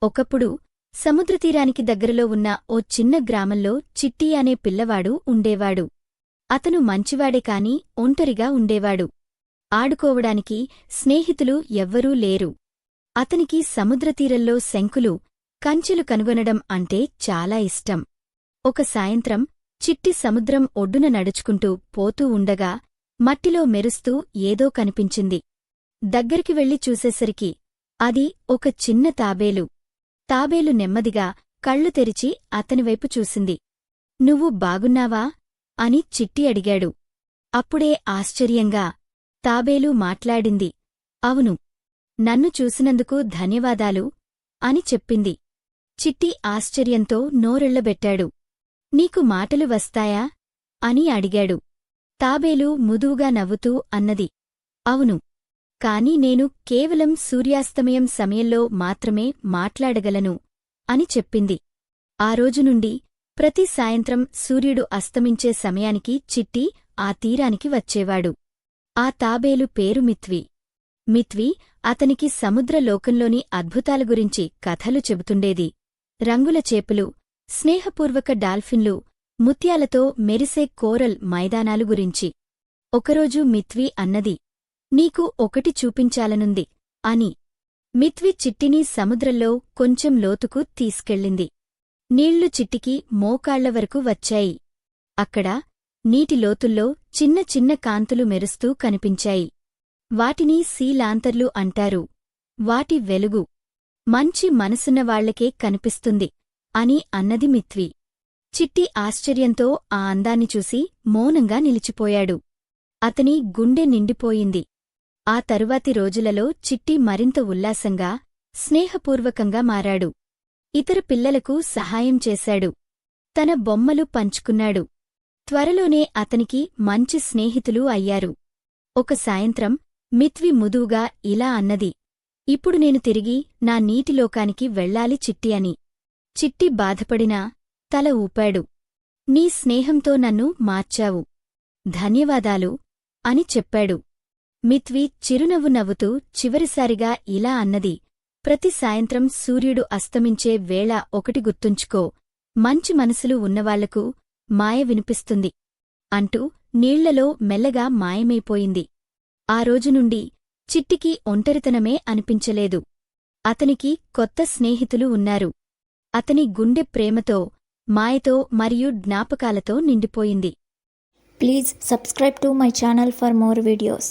ఒకప్పుడు సముద్రతీరానికి దగ్గరలో ఉన్న ఓ చిన్న గ్రామంలో చిట్టి అనే పిల్లవాడు ఉండేవాడు. అతను మంచివాడే కాని ఒంటరిగా ఉండేవాడు. ఆడుకోవడానికి స్నేహితులు ఎవ్వరూ లేరు. అతనికి సముద్రతీరంలో శంకులు, కంచెలు కనుగొనడం అంటే చాలా ఇష్టం. ఒక సాయంత్రం చిట్టి సముద్రం ఒడ్డున నడుచుకుంటూ పోతూ ఉండగా మట్టిలో మెరుస్తూ ఏదో కనిపించింది. దగ్గరికి వెళ్లి చూసేసరికి అది ఒక చిన్న తాబేలు. తాబేలు నెమ్మదిగా కళ్ళు తెరిచి అతనివైపు చూసింది. నువ్వు బాగున్నావా అని చిట్టి అడిగాడు. అప్పుడే ఆశ్చర్యంగా తాబేలు మాట్లాడింది. అవును, నన్ను చూసినందుకు ధన్యవాదాలు అని చెప్పింది. చిట్టి ఆశ్చర్యంతో నోరెళ్లబెట్టాడు. నీకు మాటలు వస్తాయా అని అడిగాడు. తాబేలు ముదువుగా నవ్వుతూ అన్నది. అవును, కాని నేను కేవలం సూర్యాస్తమయం సమయంలో మాత్రమే మాట్లాడగలను అని చెప్పింది. ఆ రోజునుండి ప్రతి సాయంత్రం సూర్యుడు అస్తమించే సమయానికి చిట్టి ఆ తీరానికి వచ్చేవాడు. ఆ తాబేలు పేరు మిత్వి. మిత్వి అతనికి సముద్రలోకంలోని అద్భుతాల గురించి కథలు చెబుతుండేది. రంగుల చేపలు, స్నేహపూర్వక డాల్ఫిన్లు, ముత్యాలతో మెరిసే కోరల్ మైదానాలు గురించి. ఒకరోజు మిత్వి అన్నది, నీకు ఒకటి చూపించాలనుంది అని. మిత్వి చిట్టిని సముద్రంలో కొంచెం లోతుకు తీసుకెళ్ళింది. నీళ్లు చిట్టికి మోకాళ్ల వరకు వచ్చాయి. అక్కడ నీటి లోతుల్లో చిన్న చిన్న కాంతులు మెరుస్తూ కనిపించాయి. వాటిని సీలాంతర్లు అంటారు. వాటి వెలుగు మంచి మనసున్నవాళ్లకే కనిపిస్తుంది అని అన్నది మిత్వి. చిట్టి ఆశ్చర్యంతో ఆ అందాన్ని చూసి మౌనంగా నిలిచిపోయాడు. అతని గుండె నిండిపోయింది. ఆ తరువాతి రోజులలో చిట్టి మరింత ఉల్లాసంగా, స్నేహపూర్వకంగా మారాడు. ఇతర పిల్లలకు సహాయం చేశాడు. తన బొమ్మలు పంచుకున్నాడు. త్వరలోనే అతనికి మంచి స్నేహితులు అయ్యారు. ఒక సాయంత్రం మిత్వి ముదువుగా ఇలా అన్నది, ఇప్పుడు నేను తిరిగి నా నీటిలోకానికి వెళ్ళాలి చిట్టి అని. చిట్టి బాధపడినా తల ఊపాడు. నీ స్నేహంతో నన్ను మార్చావు. ధన్యవాదాలు అని చెప్పాడు. మిత్వి చిరునవ్వు నవ్వుతూ చివరిసారిగా ఇలా అన్నది, ప్రతి సాయంత్రం సూర్యుడు అస్తమించే వేళ ఒకటి గుర్తుంచుకో, మంచి మనసులు ఉన్నవాళ్లకు మాయ వినిపిస్తుంది అంటూ నీళ్లలో మెల్లగా మాయమైపోయింది. ఆ రోజునుండి చిట్టికి ఒంటరితనమే అనిపించలేదు. అతనికి కొత్త స్నేహితులు ఉన్నారు. అతని గుండె ప్రేమతో, మాయతో మరియు జ్ఞాపకాలతో నిండిపోయింది. Please subscribe to my channel for more videos.